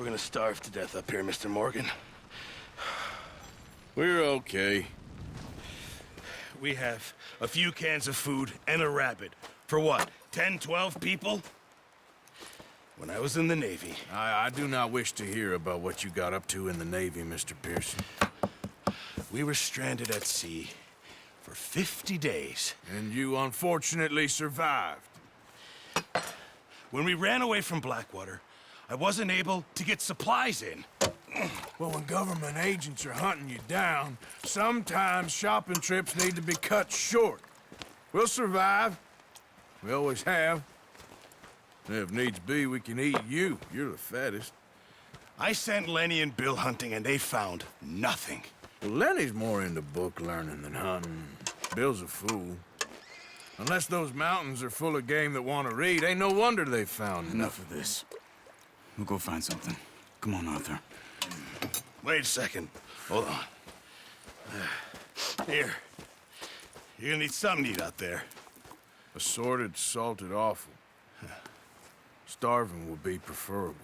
we're gonna starve to death up here, Mr. Morgan. We're okay. We have a few cans of food and a rabbit. For what, 10, 12 people? When I was in the Navy... I do not wish to hear about what you got up to in the Navy, Mr. Pearson. We were stranded at sea for 50 days. And you unfortunately survived. When we ran away from Blackwater, I wasn't able to get supplies in. Well, when government agents are hunting you down, sometimes shopping trips need to be cut short. We'll survive. We always have. If needs be, we can eat you. You're the fattest. I sent Lenny and Bill hunting, and they found nothing. Well, Lenny's more into book learning than hunting. Bill's a fool. Unless those mountains are full of game that want to read, ain't no wonder they found Enough of this. We'll go find something. Come on, Arthur. Wait a second. Hold on. Here. You're gonna need something to eat out there. Assorted, salted offal. Starving would be preferable.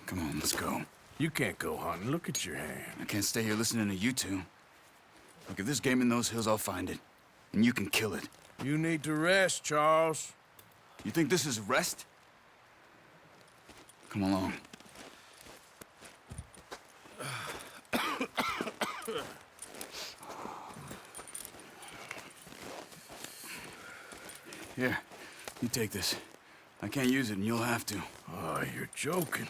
Come on, let's go. You can't go hunting. Look at your hand. I can't stay here listening to you two. Look, if there's game in those hills, I'll find it. And you can kill it. You need to rest, Charles. You think this is rest? Come along. Here, you take this. I can't use it, and you'll have to. Oh, you're joking.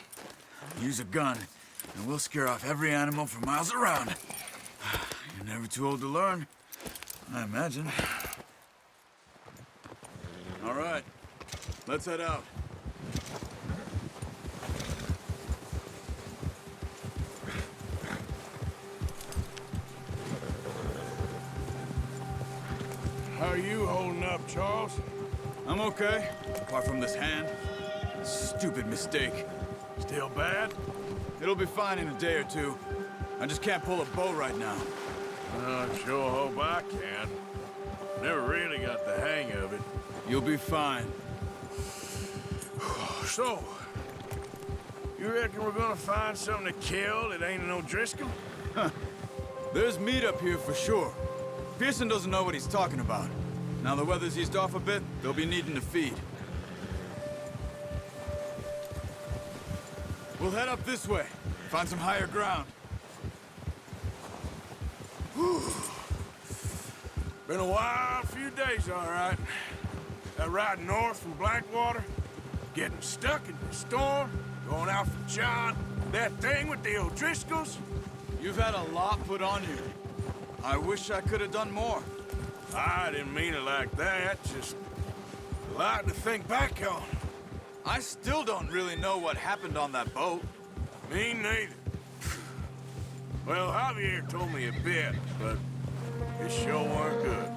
Use a gun, and we'll scare off every animal for miles around. You're never too old to learn, I imagine. All right, let's head out. How are you holding up, Charles? I'm okay, apart from this hand. Stupid mistake. Still bad? It'll be fine in a day or two. I just can't pull a bow right now. I sure hope I can. Never really got the hang of it. You'll be fine. So, you reckon we're gonna find something to kill that ain't no Driscoll? There's meat up here for sure. Pearson doesn't know what he's talking about. Now the weather's eased off a bit, they'll be needing to feed. We'll head up this way, find some higher ground. Whew. Been a wild few days, all right. That ride north from Blackwater, getting stuck in the storm, going out for John, that thing with the O'Driscolls. You've had a lot put on you. I wish I could have done more. I didn't mean it like that, just a lot to think back on. I still don't really know what happened on that boat. Me neither. Well, Javier told me a bit, but it sure weren't good.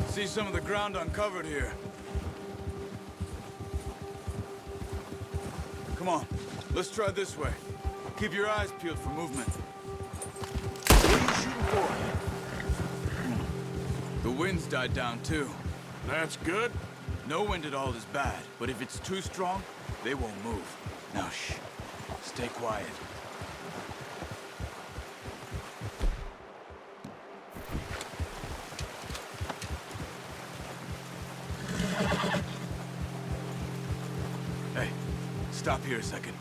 See some of the ground uncovered here. Come on, let's try this way. Keep your eyes peeled for movement. What are you shooting for? The wind's died down too. That's good. No wind at all is bad, but if it's too strong, they won't move. Now shh, stay quiet. Hey, stop here a second.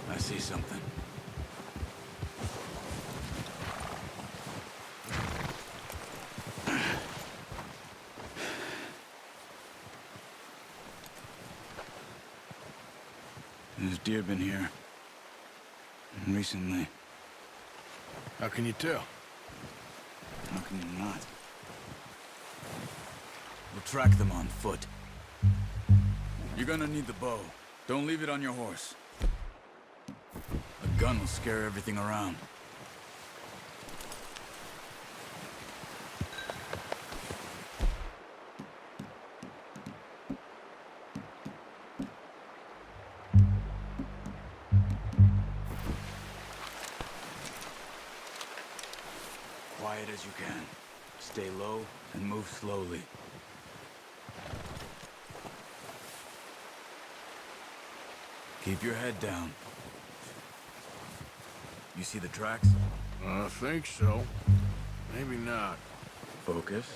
I see something. There's deer been here. And recently. How can you tell? How can you not? We'll track them on foot. You're gonna need the bow. Don't leave it on your horse. A gun will scare everything around. Quiet as you can. Stay low and move slowly. Keep your head down. You see the tracks? I think so. Maybe not. Focus.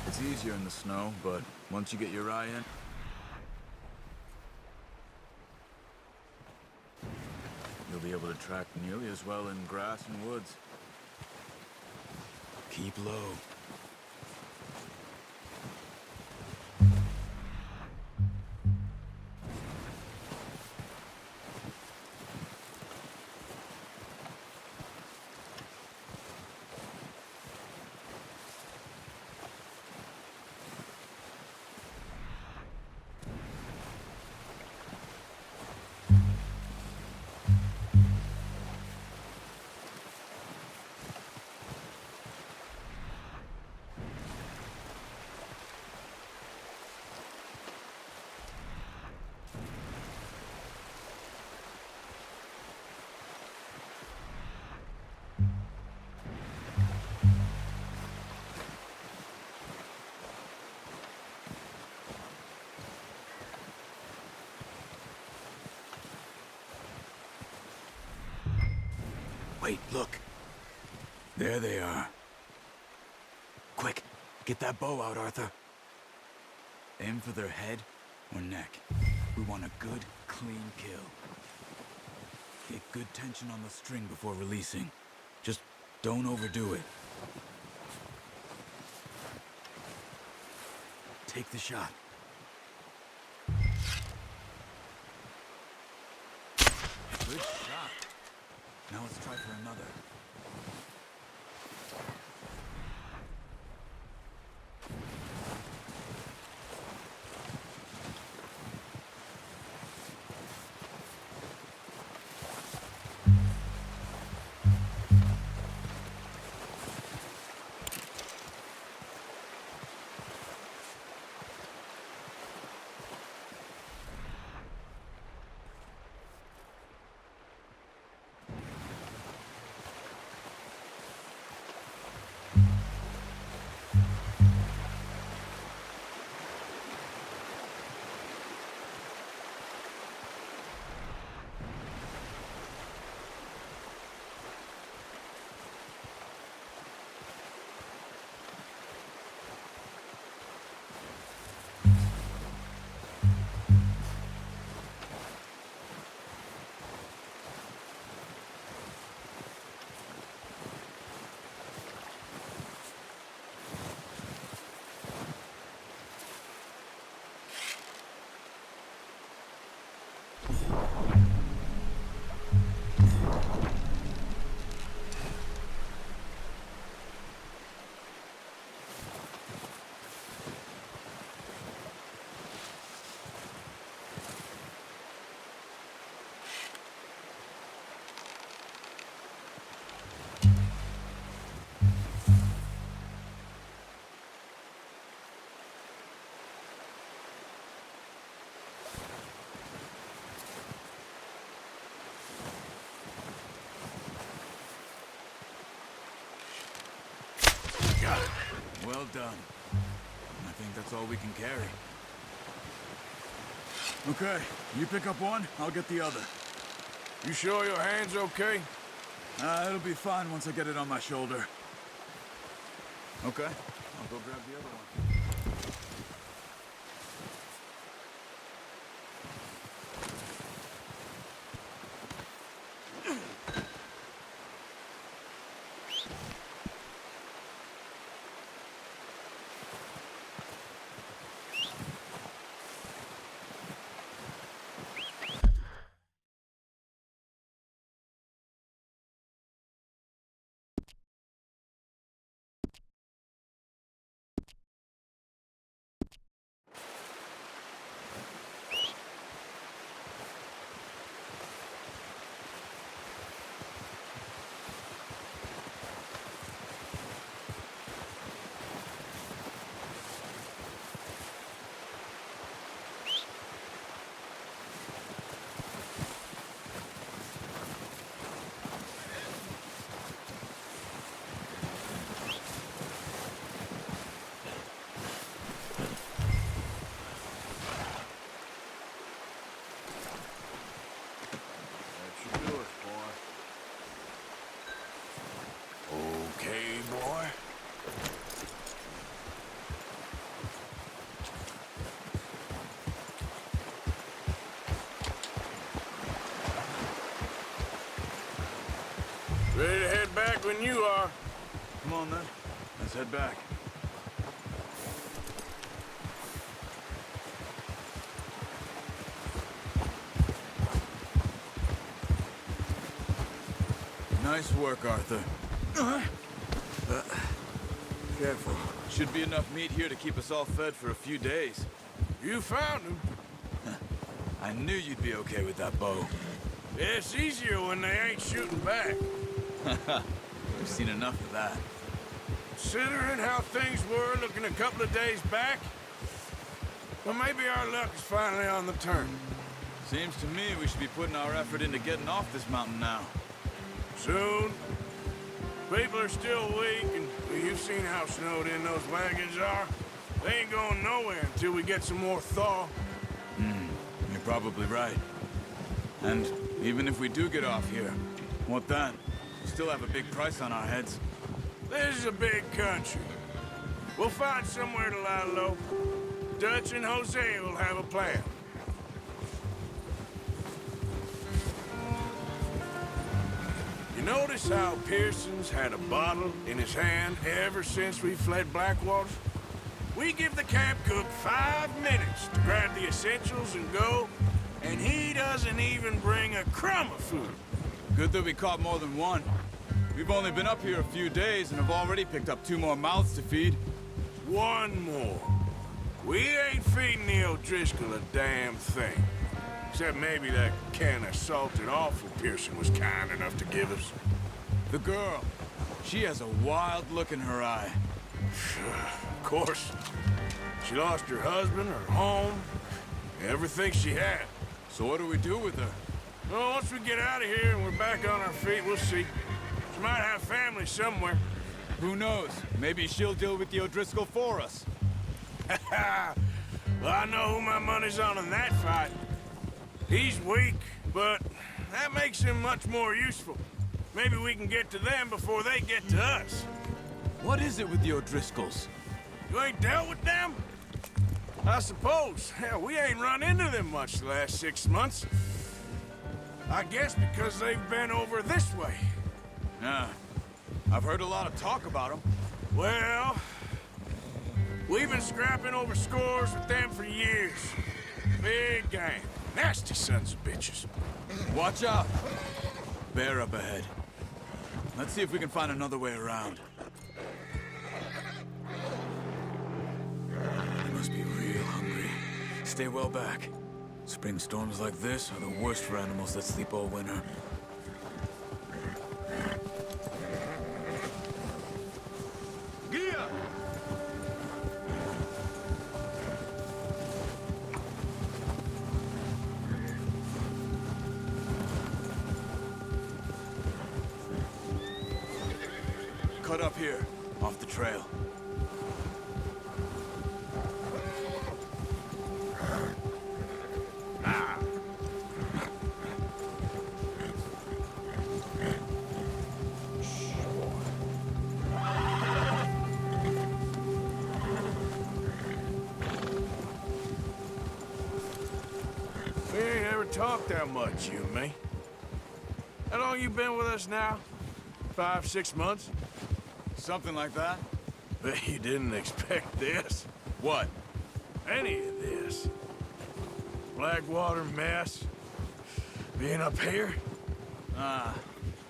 It's easier in the snow, but once you get your eye in, you'll be able to track nearly as well in grass and woods. Keep low. Wait, look. There they are. Quick, get that bow out, Arthur. Aim for their head or neck. We want a good, clean kill. Get good tension on the string before releasing. Just don't overdo it. Take the shot. Good shot. Now let's try for another. Got it. Well done. I think that's all we can carry. Okay, you pick up one, I'll get the other. You sure your hand's okay? It'll be fine once I get it on my shoulder. Okay, I'll go grab the other one. Ready to head back when you are. Come on, then. Let's head back. Nice work, Arthur. Careful. Should be enough meat here to keep us all fed for a few days. You found him. I knew you'd be okay with that bow. It's easier when they ain't shooting back. We've seen enough of that. Considering how things were looking a couple of days back, well, maybe our luck is finally on the turn. Seems to me we should be putting our effort into getting off this mountain now. Soon. People are still weak, and you've seen how snowed in those wagons are. They ain't going nowhere until we get some more thaw. You're probably right. And even if we do get off here, what then? We still have a big price on our heads. This is a big country. We'll find somewhere to lie low. Dutch and Jose will have a plan. You notice how Pearson's had a bottle in his hand ever since we fled Blackwater? We give the camp cook 5 minutes to grab the essentials and go, and he doesn't even bring a crumb of food. Good that we caught more than one. We've only been up here a few days and have already picked up 2 more mouths to feed. One more. We ain't feeding the O'Driscoll a damn thing. Except maybe that can of salted offal Pearson was kind enough to give us. The girl, she has a wild look in her eye. Of course. She lost her husband, her home, everything she had. So what do we do with her? Well, once we get out of here and we're back on our feet, we'll see. She might have family somewhere. Who knows? Maybe she'll deal with the O'Driscoll for us. Well, I know who my money's on in that fight. He's weak, but that makes him much more useful. Maybe we can get to them before they get to us. What is it with the O'Driscolls? You ain't dealt with them? I suppose. Hell, we ain't run into them much the last 6 months. I guess because they've been over this way. Yeah. I've heard a lot of talk about them. Well, we've been scrapping over scores with them for years. Big gang. Nasty sons of bitches. Watch out! Bear up ahead. Let's see if we can find another way around. They must be real hungry. Stay well back. Spring storms like this are the worst for animals that sleep all winter. Gia! Cut up here, off the trail. We ain't ever talked that much, you and me. How long you been with us now? 5, 6 months? Something like that? Bet you didn't expect this. What? Any of this. Blackwater mess. Being up here.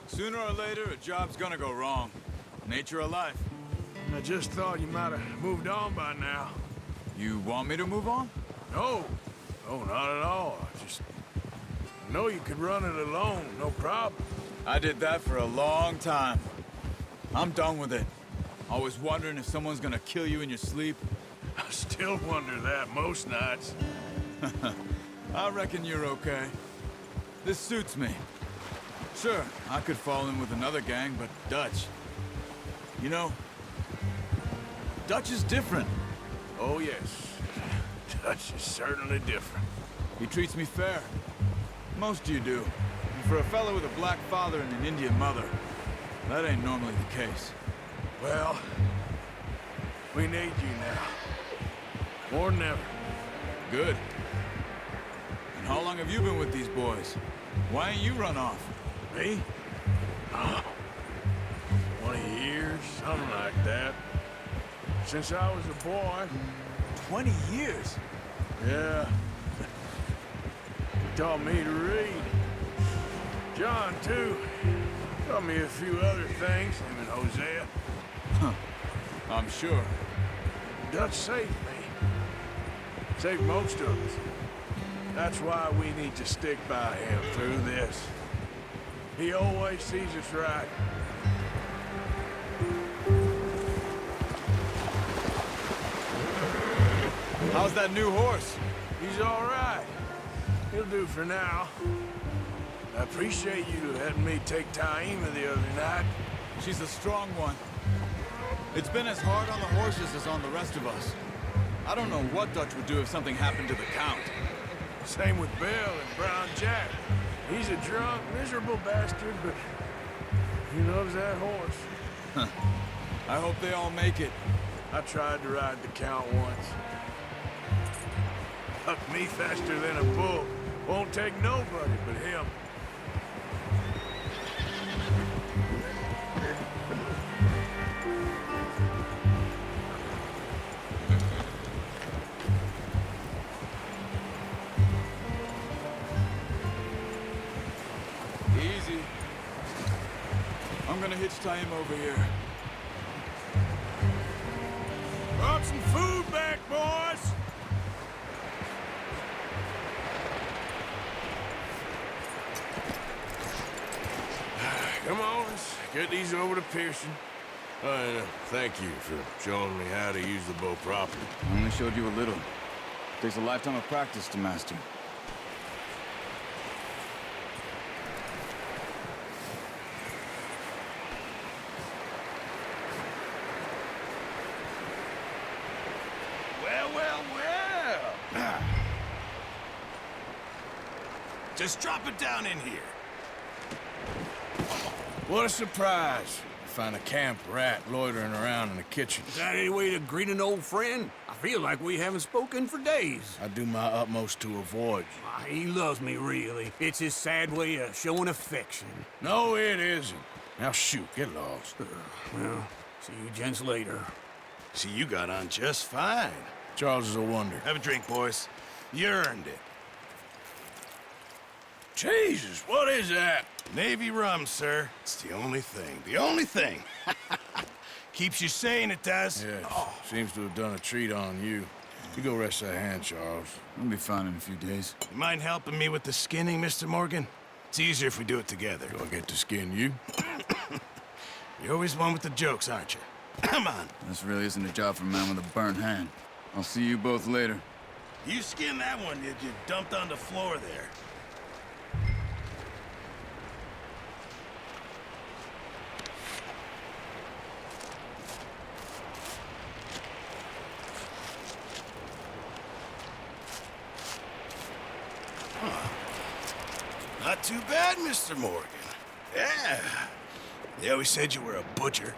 Sooner or later, a job's gonna go wrong. Nature of life. I just thought you might have moved on by now. You want me to move on? No. No, not at all. I just know you could run it alone, no problem. I did that for a long time. I'm done with it. Always wondering if someone's gonna kill you in your sleep. I still wonder that most nights. I reckon you're okay. This suits me. Sure, I could fall in with another gang, but Dutch... You know, Dutch is different. Oh, yes. Dutch is certainly different. He treats me fair. Most you do. And for a fellow with a black father and an Indian mother, that ain't normally the case. Well, we need you now. More than ever. Good. And how long have you been with these boys? Why ain't you run off? Me? Oh, something like that. Since I was a boy. 20 years? Yeah. He taught me to read. John, too. Taught me a few other things, him and Hosea. I'm sure. Dutch saved me. Saved most of us. That's why we need to stick by him through this. He always sees us right. How's that new horse? He's all right. He'll do for now. I appreciate you letting me take Taima the other night. She's a strong one. It's been as hard on the horses as on the rest of us. I don't know what Dutch would do if something happened to the Count. Same with Bill and Brown Jack. He's a drunk, miserable bastard, but he loves that horse. I hope they all make it. I tried to ride the Count once. Hucked me faster than a bull. Won't take nobody but him. Easy. I'm gonna hitch him over here. Brought some food back, boys! Come on, let's get these over to Pearson. And thank you for showing me how to use the bow properly. I only showed you a little. Takes a lifetime of practice to master. Well, well, well. Just drop it down in here. What a surprise. Find a camp rat loitering around in the kitchen. Is that any way to greet an old friend? I feel like we haven't spoken for days. I do my utmost to avoid you. He loves me, really. It's his sad way of showing affection. No, it isn't. Now shoot, get lost. Well, see you gents later. See, you got on just fine. Charles is a wonder. Have a drink, boys. You earned it. Jesus, what is that? Navy rum, sir. It's the only thing. The only thing. Keeps you sane, it does. Yes, seems to have done a treat on you. You go rest that hand, Charles. I'll be fine in a few days. You mind helping me with the skinning, Mr. Morgan? It's easier if we do it together. Do I get to skin you? You're always one with the jokes, aren't you? Come on. This really isn't a job for a man with a burnt hand. I'll see you both later. You skinned that one you dumped on the floor there. Not too bad, Mr. Morgan. Yeah. They always said you were a butcher.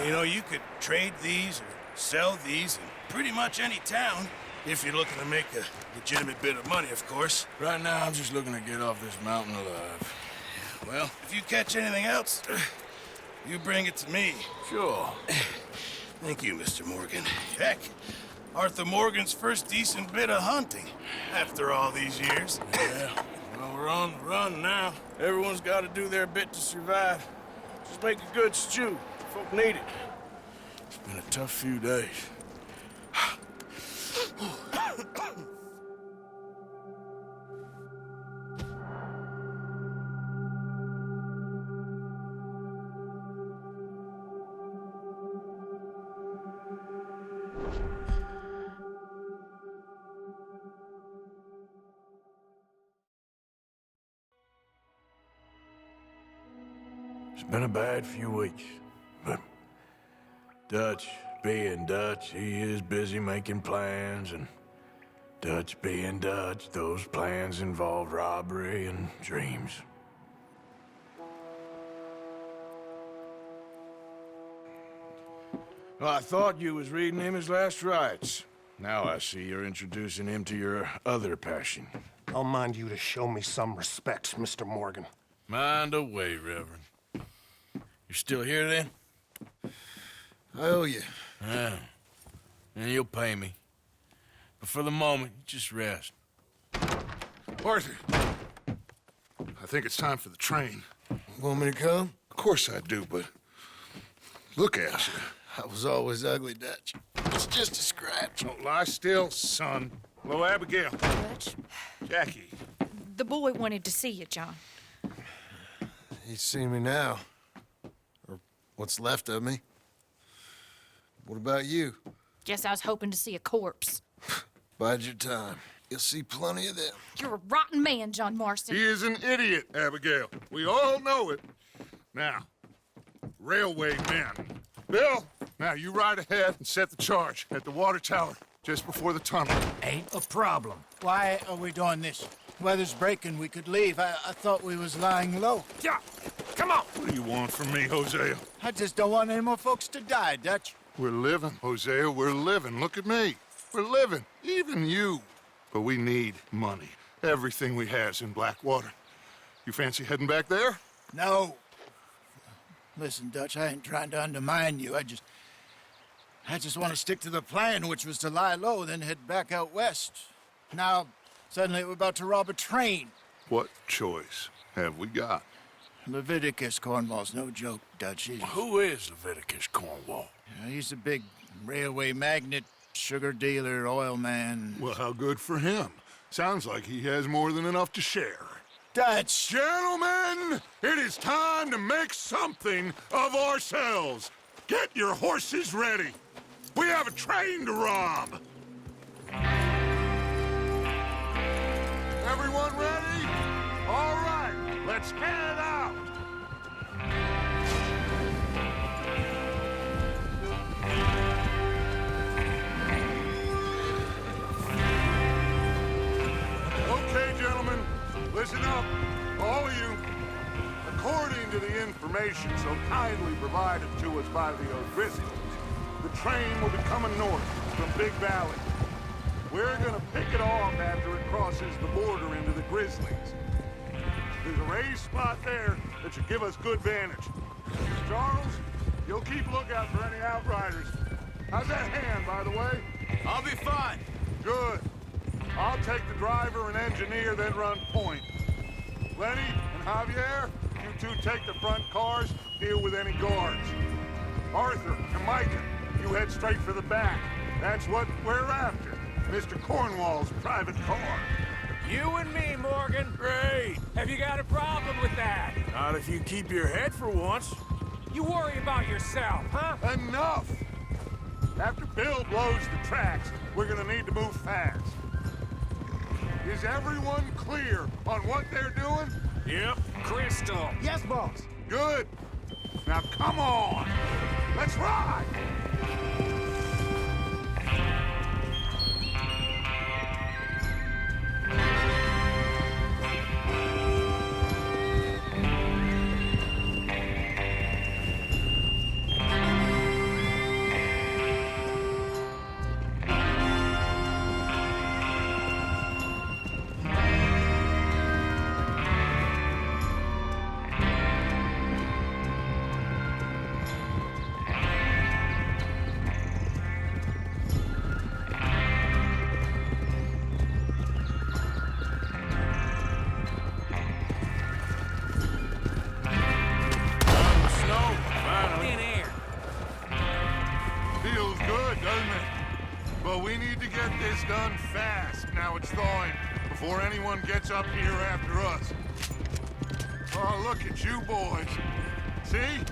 You know, you could trade these or sell these in pretty much any town, if you're looking to make a legitimate bit of money, of course. Right now, I'm just looking to get off this mountain alive. Well, if you catch anything else, you bring it to me. Sure. Thank you, Mr. Morgan. Heck, Arthur Morgan's first decent bit of hunting after all these years. Yeah. Well, we're on the run now. Everyone's got to do their bit to survive. Just make a good stew. Folk need it. It's been a tough few days. It's been a bad few weeks, but Dutch being Dutch, he is busy making plans, and Dutch being Dutch, those plans involve robbery and dreams. Well, I thought you was reading him his last rites. Now I see you're introducing him to your other passion. I'll mind you to show me some respect, Mr. Morgan. Mind away, Reverend. You're still here, then? I owe you. Yeah. And you'll pay me. But for the moment, just rest. Arthur, I think it's time for the train. Want me to come? Of course I do, but look at you. I was always ugly, Dutch. It's just a scratch. Don't lie still, son. Hello, Abigail. Dutch, Jackie. the boy wanted to see you, John. He's seen me now. Or what's left of me. What about you? Guess I was hoping to see a corpse. Bide your time. You'll see plenty of them. You're a rotten man, John Marston. He is an idiot, Abigail. We all know it. Now, railway men. Bill, now you ride ahead and set the charge at the water tower just before the tunnel. Ain't a problem. Why are we doing this? Weather's breaking. We could leave. I thought we was lying low. Yeah, come on. What do you want from me, Hosea? I just don't want any more folks to die, Dutch. We're living, Hosea. We're living. Look at me. We're living. Even you. But we need money. Everything we has in Blackwater. You fancy heading back there? No. Listen, Dutch, I ain't trying to undermine you. I just want to stick to the plan, which was to lie low, then head back out west. Now, suddenly we're about to rob a train. What choice have we got? Leviticus Cornwall's no joke, Dutch. Who is Leviticus Cornwall? He's a big railway magnate, sugar dealer, oil man. Well, how good for him. Sounds like he has more than enough to share. Dutch! Gentlemen, it is time to make something of ourselves. Get your horses ready. We have a train to rob. Everyone ready? All right, let's head out. Okay, gentlemen, listen up, all of you. According to the information so kindly provided to us by the O'Driscolls, the train will be coming north from Big Valley. We're gonna pick it off after it crosses the border into the Grizzlies. There's a raised spot there that should give us good vantage. Charles, you'll keep lookout for any outriders. How's that hand, by the way? I'll be fine. Good. I'll take the driver and engineer, then run point. Lenny and Javier, you two take the front cars, deal with any guards. Arthur and Micah, you head straight for the back. That's what we're after. Mr. Cornwall's private car. You and me, Morgan. Great. Have you got a problem with that? Not if you keep your head for once. You worry about yourself, huh? Enough! After Bill blows the tracks, we're gonna need to move fast. Is everyone clear on what they're doing? Yep. Crystal. Yes, boss. Good. Now come on! Let's ride! Thin air. Feels good, doesn't it? But we need to get this done fast. Now it's thawing, before anyone gets up here after us. Oh, look at you boys. See?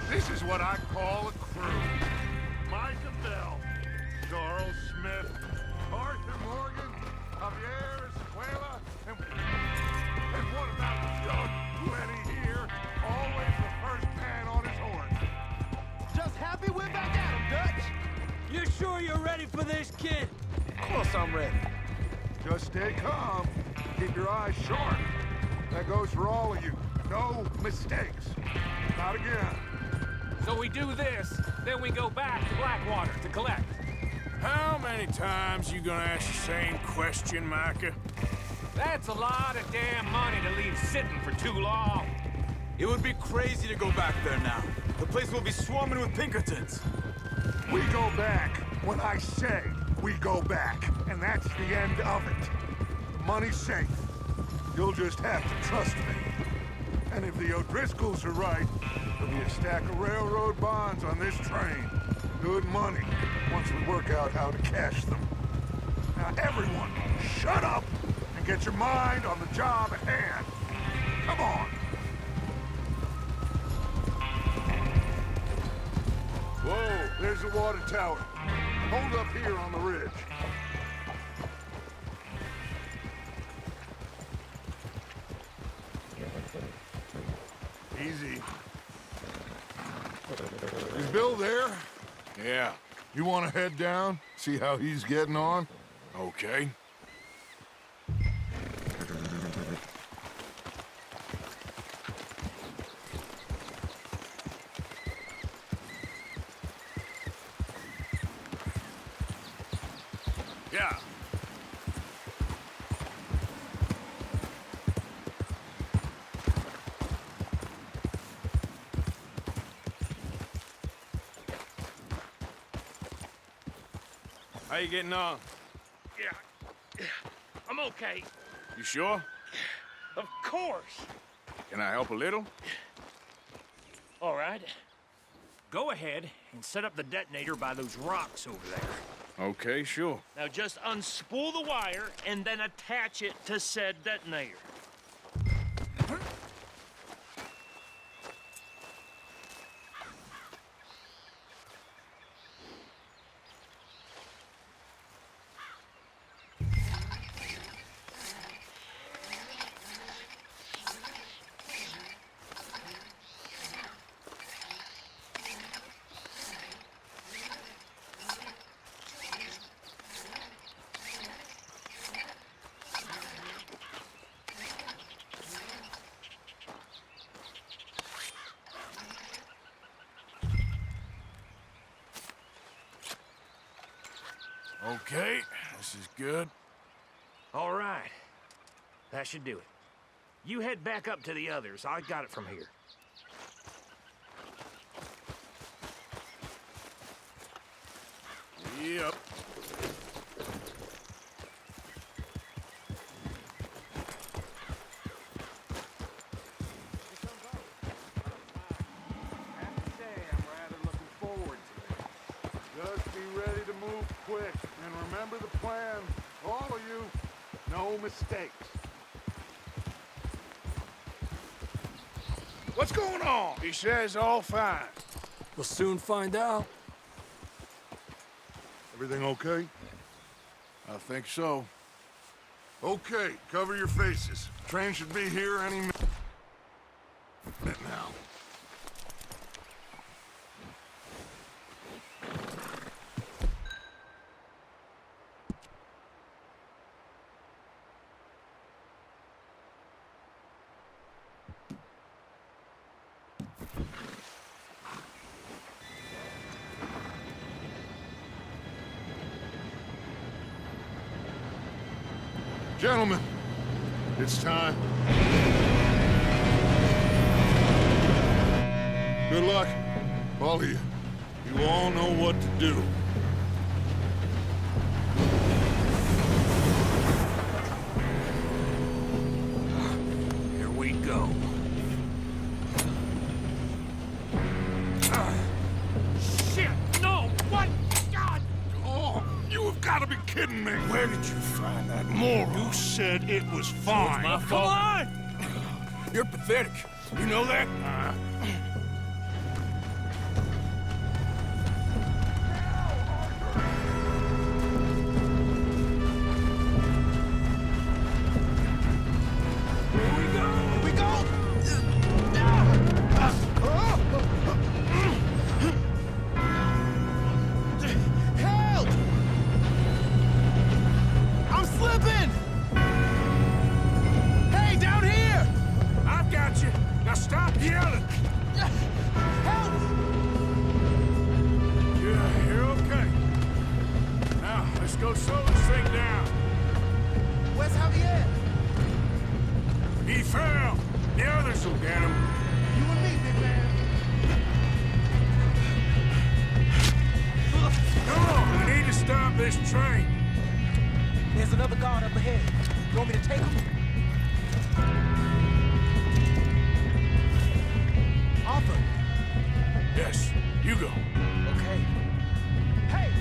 This is what I call a crew. Micah Bell, Charles Smith, Arthur Morgan, Javier Escuela, and what about the young Lenny here? Always the first man on his horse. Just happy we're back at him, Dutch. You sure you're ready for this, kid? Of course I'm ready. Just stay calm. Keep your eyes sharp. That goes for all of you. No mistakes. Not again. So we do this, then we go back to Blackwater to collect. How many times you gonna ask the same question, Micah? That's a lot of damn money to leave sitting for too long. It would be crazy to go back there now. The place will be swarming with Pinkertons. We go back when I say we go back, and that's the end of it. The money's safe. You'll just have to trust me. And if the O'Driscolls are right, there'll be a stack of railroad bonds on this train. Good money, once we work out how to cash them. Now everyone, shut up and get your mind on the job at hand. Come on. Whoa, there's the water tower. Hold up here on the ridge. Easy. Is Bill there? Yeah, You want to head down, see how he's getting on? okay. Yeah. How you getting on? Yeah. I'm okay. You sure? Of course. Can I help a little? All right. Go ahead and set up the detonator by those rocks over there. Okay, sure. Now just unspool the wire and then attach it to said detonator. Okay, this is good. All right. That should do it. You head back up to the others. I got it from here. Yep. Just be ready to move quick, and remember the plan. All of you, no mistakes. What's going on? He says all fine. We'll soon find out. Everything okay? I think so. Okay, cover your faces. Train should be here any minute now. Gentlemen, it's time. Good luck, all of you. You all know what to do. Here we go. Shit! No! What? God! Oh, you have got to be kidding me. Where did you find that moron? You said it was fine. Come on! You're pathetic. You know that? Stop yelling! Help! You're okay. Now, let's go slow this thing down. Where's Javier? He fell. The others will get him. stop this train. There's another guard up ahead. You want me to take him? Arthur. Yes, you go. Okay. Hey!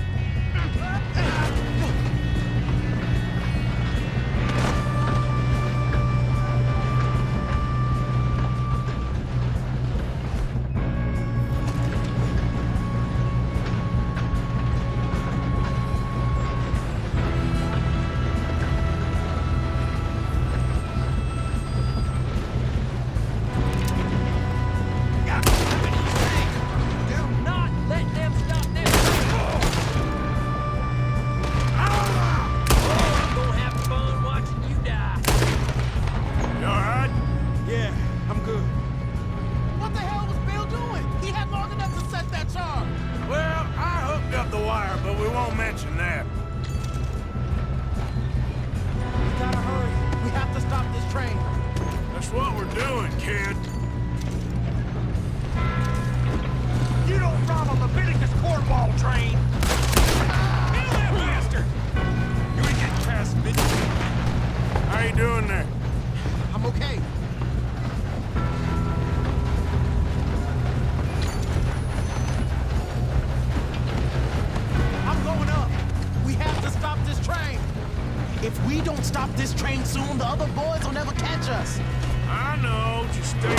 If we don't stop this train soon, the other boys will never catch us. I know, just stay...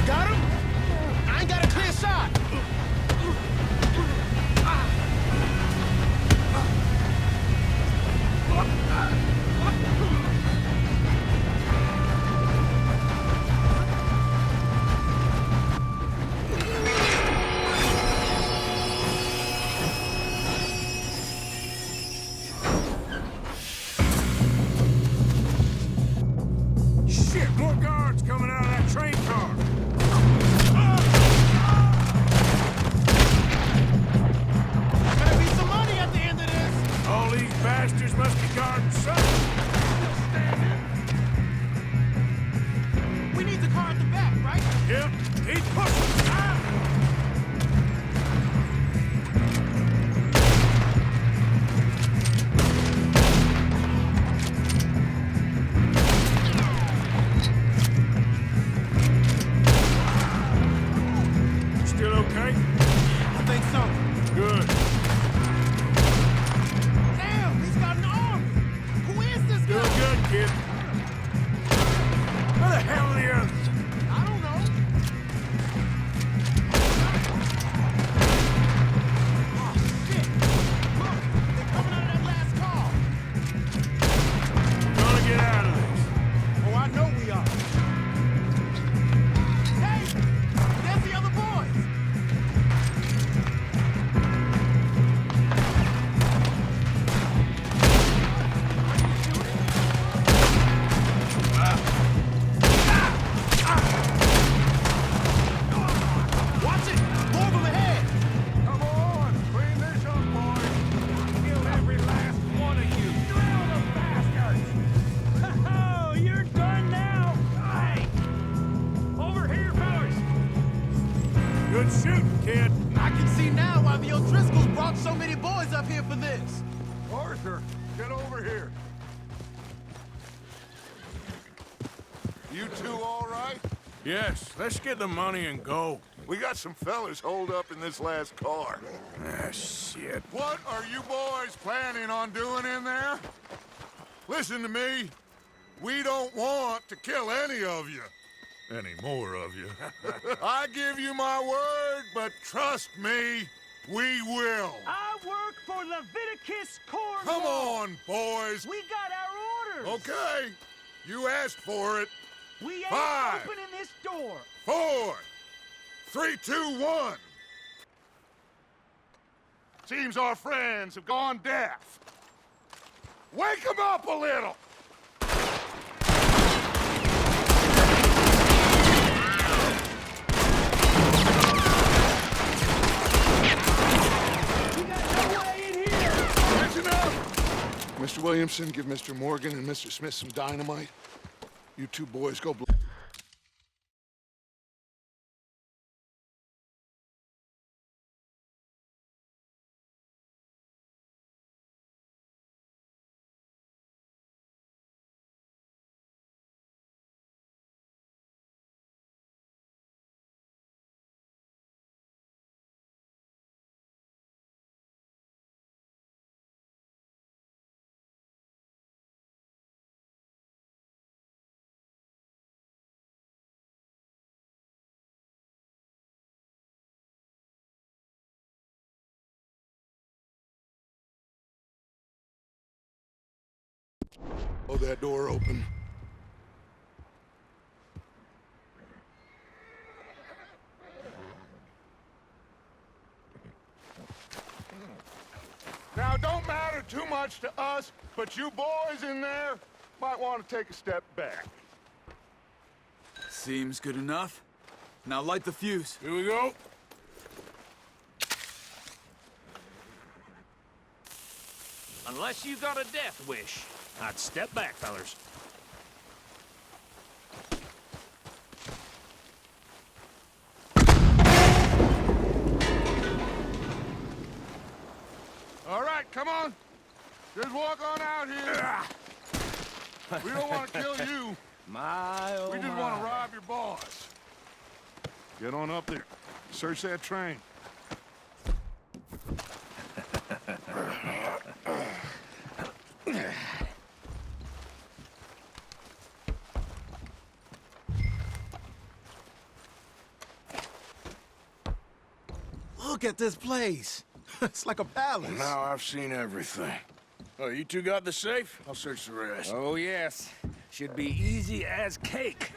Got him? I ain't got a clear shot. Shit, more guards coming out of that train car. Gonna be some money at the end of this. All these bastards must be guarding something. We need the car at the back, right? Yep, keep pushing. Still okay? I think so. Good. Damn, he's got an army. Who is this Still guy? good, kid. Where the hell are the others? I don't know. Oh, shit. Look, they're coming out of that last car. We're gonna get out of this. Oh, I know we are. Hey, there's the other boys. Watch it! More of them ahead! Come on, clean this up, boys. Kill every last one of you. Drill the bastards! Oh, you're done now. Hey! Over here, fellas. Good shooting, kid. I can see now why the O'Driscolls brought so many boys up here for this. Arthur, get over here. You two all right? Yes, let's get the money and go. We got some fellas holed up in this last car. Ah, shit. What are you boys planning on doing in there? Listen to me. We don't want to kill any of you. Any more of you. I give you my word, but trust me, we will. I work for Leviticus Cornwall. Come on, boys. We got our orders. Okay. You asked for it. We ain't 5, opening this door. 4, 3, 2, 1. Seems our friends have gone deaf. Wake them up a little. We got no way in here. Listen up. Mr. Williamson, give Mr. Morgan and Mr. Smith some dynamite. You two boys go blow that door open. Now, it don't matter too much to us, but you boys in there might want to take a step back. Seems good enough. Now light the fuse. Here we go. Unless you got a death wish, I'd step back, fellers. All right, come on. Just walk on out here. We don't want to kill you. My, oh We just want to rob your boss. Get on up there. Search that train. Look at this place. It's like a palace. Now I've seen everything. Oh, you two got the safe? I'll search the rest. Oh, yes. Should be easy as cake.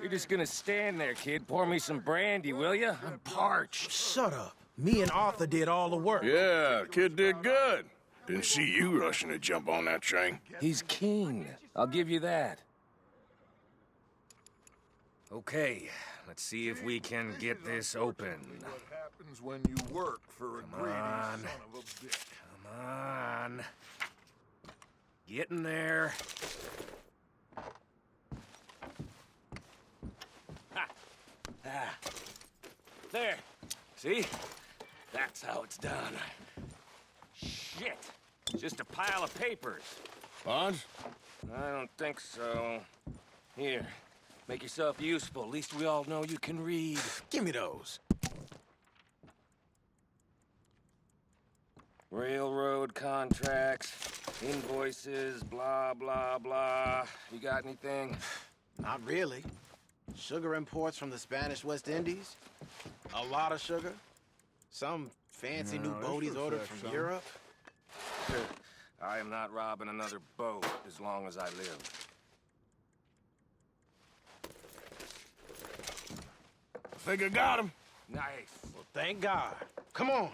You're just gonna stand there, kid. Pour me some brandy, will ya? I'm parched. Shut up. Me and Arthur did all the work. Yeah, kid did good. Didn't see you rushing to jump on that train. He's keen. I'll give you that. Okay, let's see if we can get this open. What happens when you work for a greedy son of a bitch? Come on. Get in there. Ha. Ah. There. See? That's how it's done. Shit. Just a pile of papers. Bonds? I don't think so. Here. Make yourself useful. At least we all know you can read. Give me those. Railroad contracts, invoices, blah, blah, blah. You got anything? Not really. Sugar imports from the Spanish West Indies. A lot of sugar. Some fancy new boaties ordered from Europe. I am not robbing another boat as long as I live. I think I got him. Nice. Well, thank God. Come on.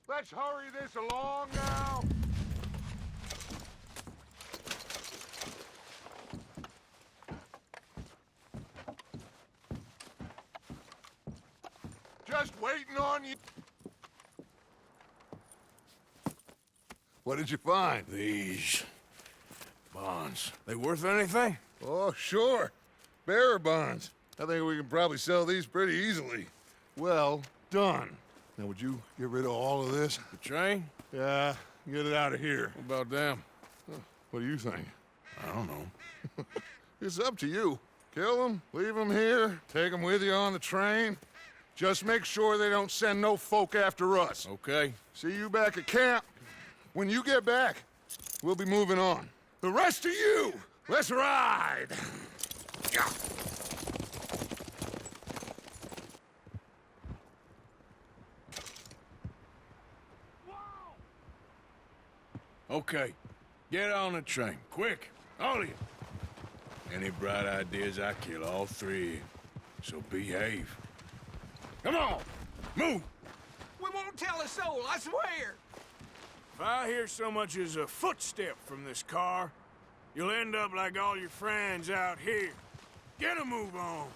Let's hurry this along now. Just waiting on you. What did you find? These bonds. They worth anything? Oh, sure. Bearer bonds. I think we can probably sell these pretty easily. Well done. Now, would you get rid of all of this? The train? Yeah, get it out of here. What about them? What do you think? I don't know. It's up to you. Kill them, leave them here, take them with you on the train. Just make sure they don't send no folk after us. Okay. See you back at camp. When you get back, we'll be moving on. The rest of you, let's ride! Okay. Get on the train. Quick. All of you. Any bright ideas, I kill all three. So behave. Come on! Move! We won't Don't tell a soul, I swear! If I hear so much as a footstep from this car, you'll end up like all your friends out here. Get a move on.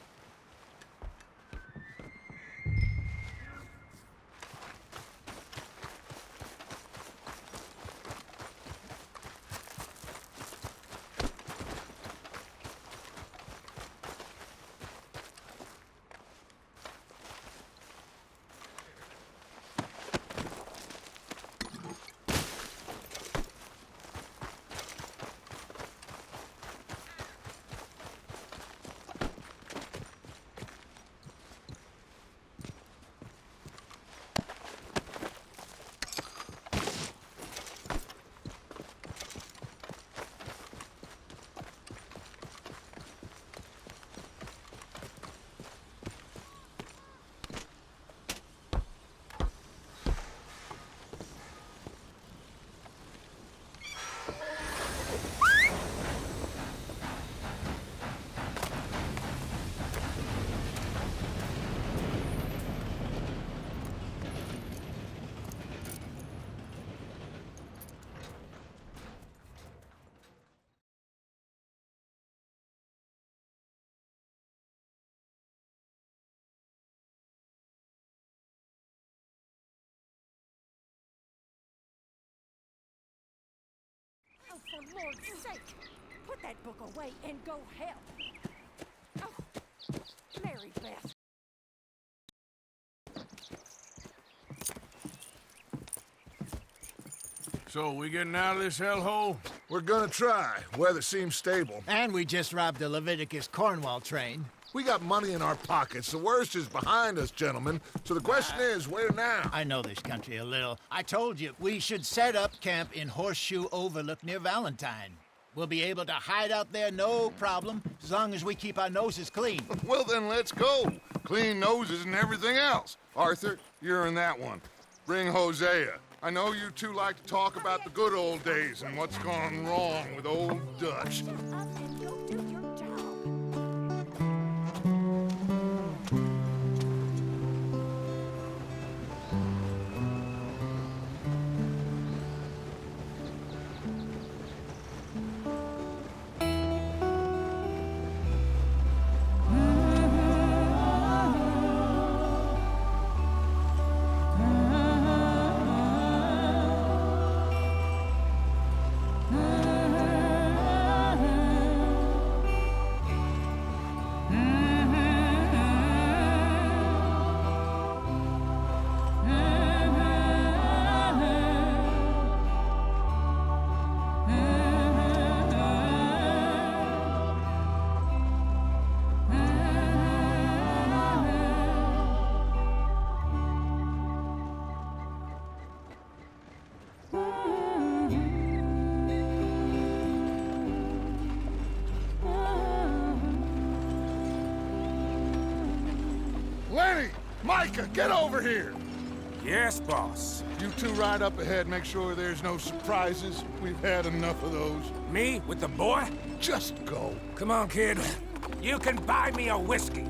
Oh, for Lord's sake, put that book away and go help. Oh, Mary Beth. So, we getting out of this hellhole? We're gonna try. Weather seems stable. And we just robbed the Leviticus Cornwall train. We got money in our pockets. The worst is behind us, gentlemen. So the question is, where now? I know this country a little. I told you, we should set up camp in Horseshoe Overlook near Valentine. We'll be able to hide out there no problem, as long as we keep our noses clean. Well, then let's go. Clean noses and everything else. Arthur, you're in that one. Bring Hosea. I know you two like to talk about the good old days and what's gone wrong with old Dutch. Lenny! Micah, get over here! Yes, boss. You two ride up ahead, make sure there's no surprises. We've had enough of those. Me? With the boy? Just go. Come on, kid. You can buy me a whiskey.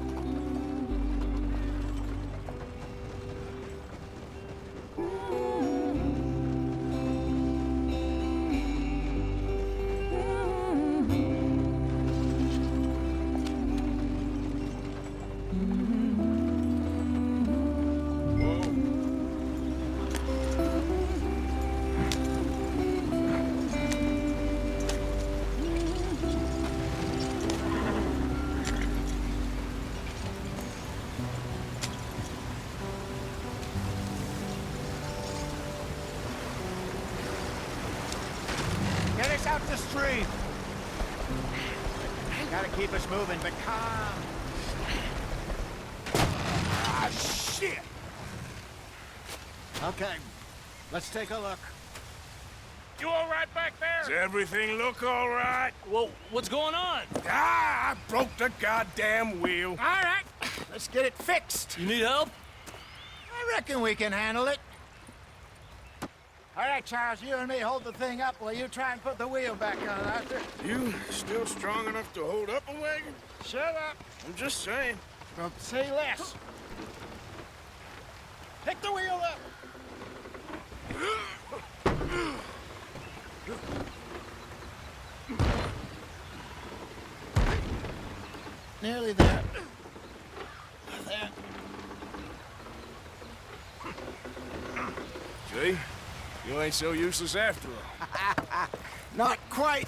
Get us out the street. Gotta keep us moving, but calm. Ah, shit! Okay, let's take a look. You all right back there? Does everything look all right? Well, what's going on? Ah, I broke the goddamn wheel. All right, let's get it fixed. You need help? I reckon we can handle it. All right, Charles, you and me hold the thing up while you try and put the wheel back on, Arthur. You still strong enough to hold up a wagon? Shut up. I'm just saying. Don't say less. Pick the wheel up. Nearly there. There. See? You ain't so useless after all. Not quite.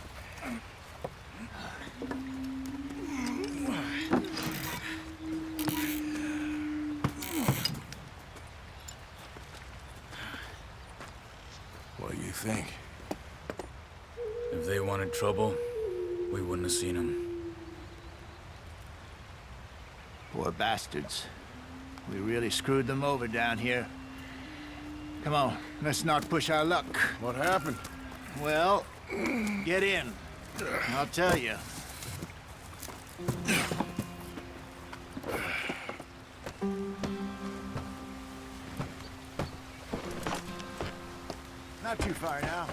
What do you think? If they wanted trouble, we wouldn't have seen them. Poor bastards. We really screwed them over down here. Come on, let's not push our luck. What happened? Well, get in. I'll tell you. Not too far now.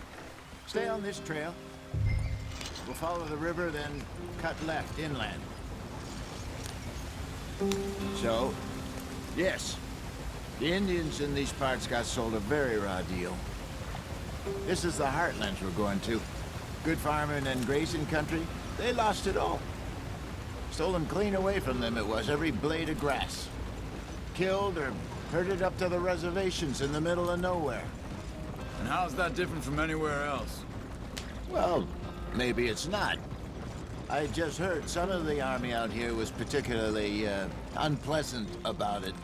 Stay on this trail. We'll follow the river, then cut left inland. So, yes, the Indians in these parts got sold a very raw deal. This is the heartlands we're going to. Good farming and grazing country, they lost it all. Stolen clean away from them it was, every blade of grass. Killed or herded up to the reservations in the middle of nowhere. And how's that different from anywhere else? Well, maybe it's not. I just heard some of the army out here was particularly, unpleasant about it.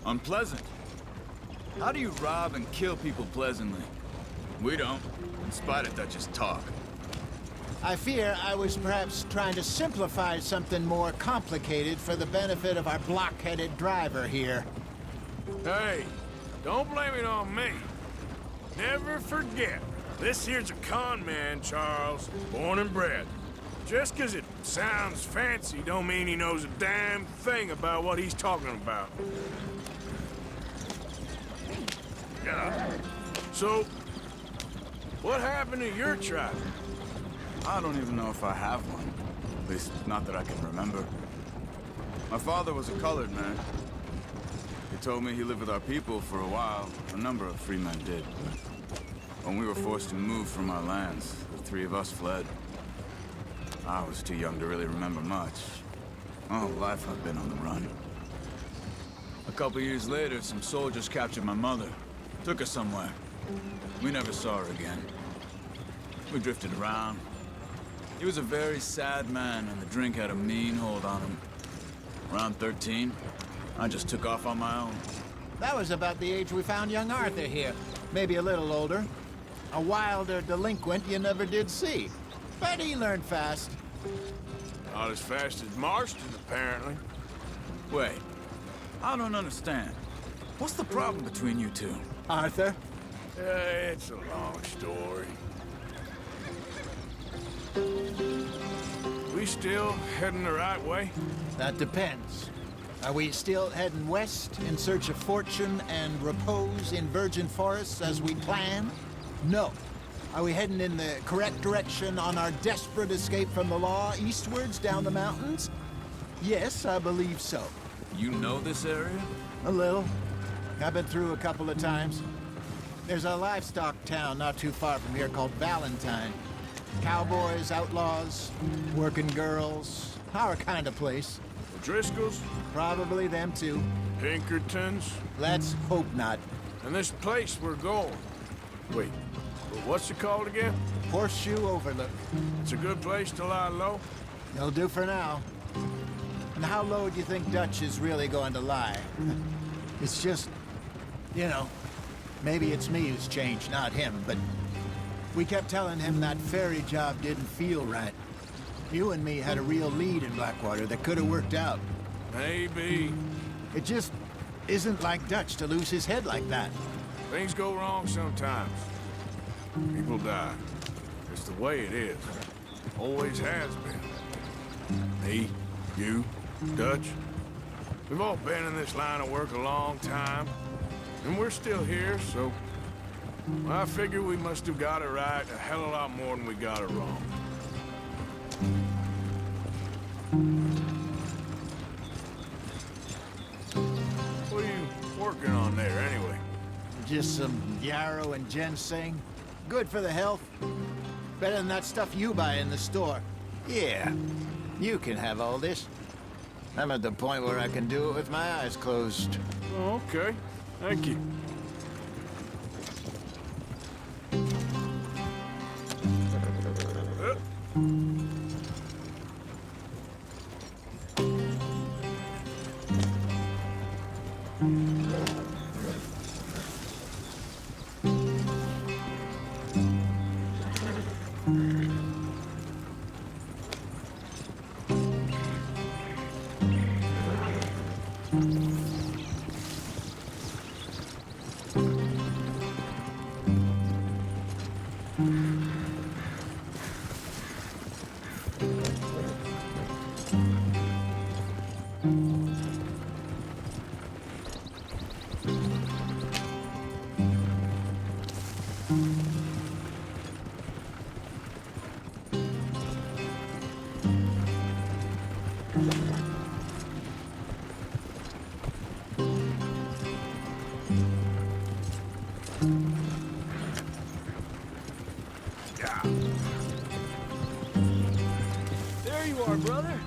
Unpleasant? How do you rob and kill people pleasantly? We don't, in spite of Dutch's talk. I fear I was perhaps trying to simplify something more complicated for the benefit of our block-headed driver here. Hey, don't blame it on me. Never forget, this here's a con man, Charles, born and bred. Just 'cause it sounds fancy don't mean he knows a damn thing about what he's talking about. Yeah. So, what happened to your tribe? I don't even know if I have one. At least, not that I can remember. My father was a colored man. He told me he lived with our people for a while. A number of free men did. When we were forced to move from our lands, the three of us fled. I was too young to really remember much. All life I've been on the run. A couple years later, some soldiers captured my mother. Took her somewhere. We never saw her again. We drifted around. He was a very sad man, and the drink had a mean hold on him. Around 13, I just took off on my own. That was about the age we found young Arthur here. Maybe a little older. A wilder delinquent you never did see. But he learned fast. Not as fast as Marston, apparently. Wait, I don't understand. What's the problem between you two? Arthur? It's a long story. We still heading the right way? That depends. Are we still heading west in search of fortune and repose in virgin forests as we planned? No. Are we heading in the correct direction on our desperate escape from the law eastwards down the mountains? Yes, I believe so. You know this area? A little. I've been through a couple of times. There's a livestock town not too far from here called Valentine. Cowboys, outlaws, working girls, our kind of place. The Driscolls? Probably them too. Pinkertons? Let's hope not. And this place we're going. Wait, what's it called again? Horseshoe Overlook. It's a good place to lie low? It'll do for now. And how low do you think Dutch is really going to lie? It's just, you know, maybe it's me who's changed, not him, but we kept telling him that ferry job didn't feel right. You and me had a real lead in Blackwater that could have worked out. Maybe. It just isn't like Dutch to lose his head like that. Things go wrong sometimes. People die. It's the way it is. Always has been. Me, you, Dutch. We've all been in this line of work a long time. And we're still here, so... I figure we must have got it right a hell of a lot more than we got it wrong. What are you working on there, anyway? Just some yarrow and ginseng. Good for the health. Better than that stuff you buy in the store. Yeah, you can have all this. I'm at the point where I can do it with my eyes closed. Oh, okay. Thank you. There you are, brother.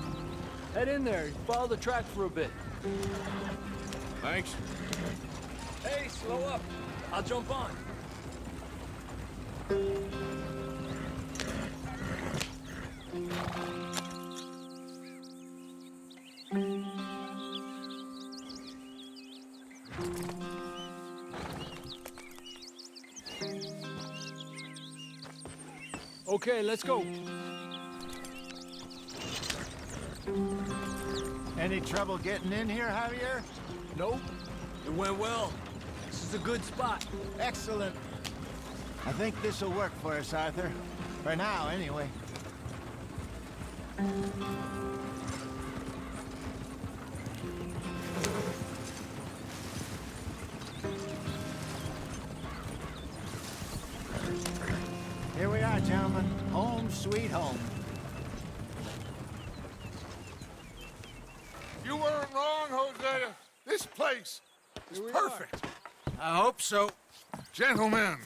Head in there. Follow the track for a bit. Thanks. Hey, slow up. I'll jump on. Okay, let's go. Any trouble getting in here, Javier? Nope. It went well. This is a good spot. Excellent. I think this'll work for us, Arthur. For now, anyway. Here we are, gentlemen. Home sweet home. You weren't wrong, Hosea. This place is perfect. I hope so. Gentlemen,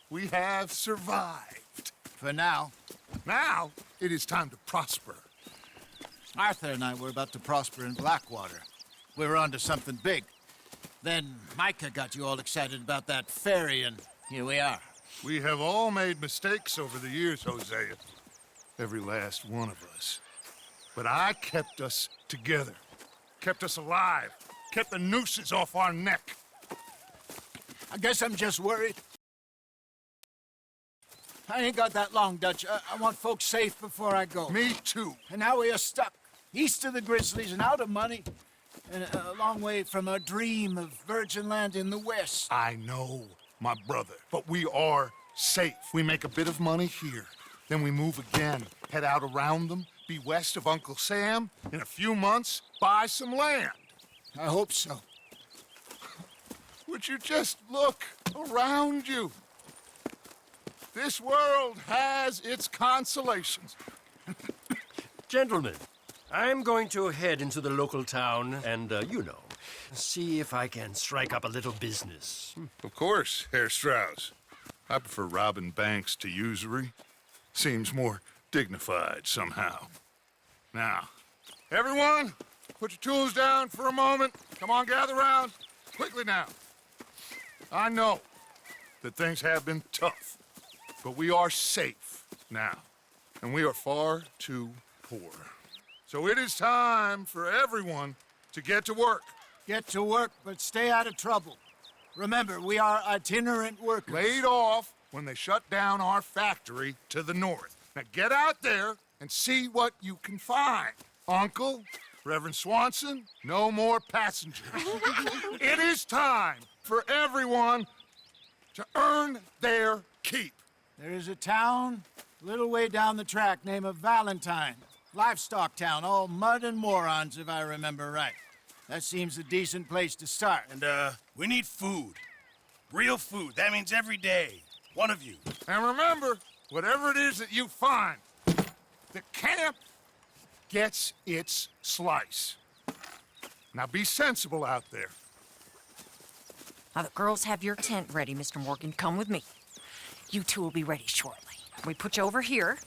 we have survived. For now. Now, it is time to prosper. Arthur and I were about to prosper in Blackwater. We were onto something big. Then Micah got you all excited about that ferry, and here we are. We have all made mistakes over the years, Hosea. Every last one of us. But I kept us together. Kept us alive. Kept the nooses off our neck. I guess I'm just worried. I ain't got that long, Dutch. I want folks safe before I go. Me too. And now we are stuck, east of the Grizzlies and out of money, and a long way from our dream of virgin land in the west. I know, my brother, but we are safe. We make a bit of money here. Then we move again, head out around them, be west of Uncle Sam. In a few months, buy some land. I hope so. Would you just look around you? This world has its consolations. Gentlemen, I'm going to head into the local town and, see if I can strike up a little business. Of course, Herr Strauss. I prefer robbing banks to usury. Seems more dignified somehow. Now, everyone, put your tools down for a moment. Come on, gather round. Quickly now. I know that things have been tough, but we are safe now, and we are far too poor. So it is time for everyone to get to work. Get to work, but stay out of trouble. Remember, we are itinerant workers. Laid off when they shut down our factory to the north. Now get out there and see what you can find. Uncle, Reverend Swanson, no more passengers. It is time for everyone to earn their keep. There is a town a little way down the track named Valentine. Livestock town, all mud and morons, if I remember right. That seems a decent place to start. And, we need food. Real food. That means every day. One of you. And remember, whatever it is that you find, the camp gets its slice. Now be sensible out there. Now, the girls have your tent ready, Mr. Morgan. Come with me. You two will be ready shortly. We put you over here.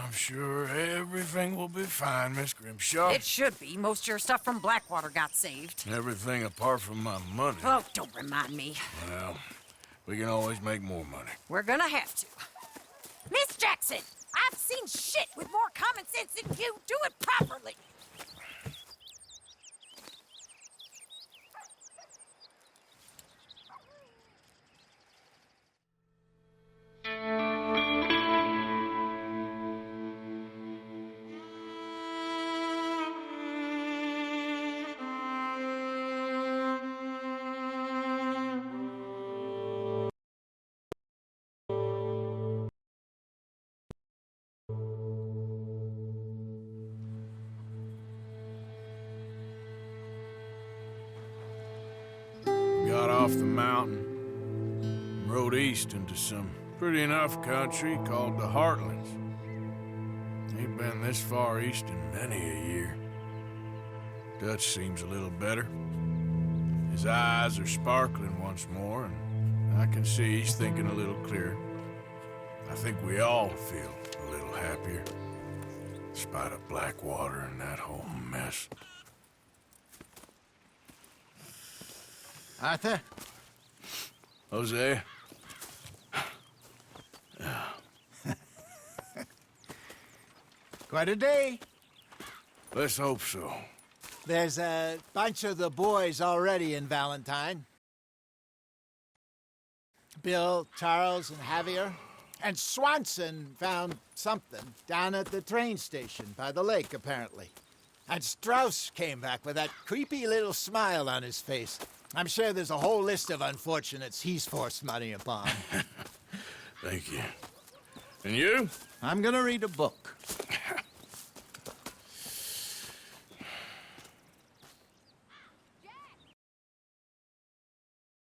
I'm sure everything will be fine, Miss Grimshaw. It should be. Most of your stuff from Blackwater got saved. Everything apart from my money. Oh, don't remind me. Well, we can always make more money. We're gonna have to. Miss Jackson, I've seen shit with more common sense than you. Do it properly. Got off the mountain, and rode east into some pretty enough country called the Heartlands. Ain't been this far east in many a year. Dutch seems a little better. His eyes are sparkling once more, and I can see he's thinking a little clearer. I think we all feel a little happier, in spite of Blackwater and that whole mess. Arthur? Hosea? Quite a day. Let's hope so. There's a bunch of the boys already in Valentine. Bill, Charles, and Javier. And Swanson found something down at the train station by the lake, apparently. And Strauss came back with that creepy little smile on his face. I'm sure there's a whole list of unfortunates he's forced money upon. Thank you. And you? I'm gonna read a book.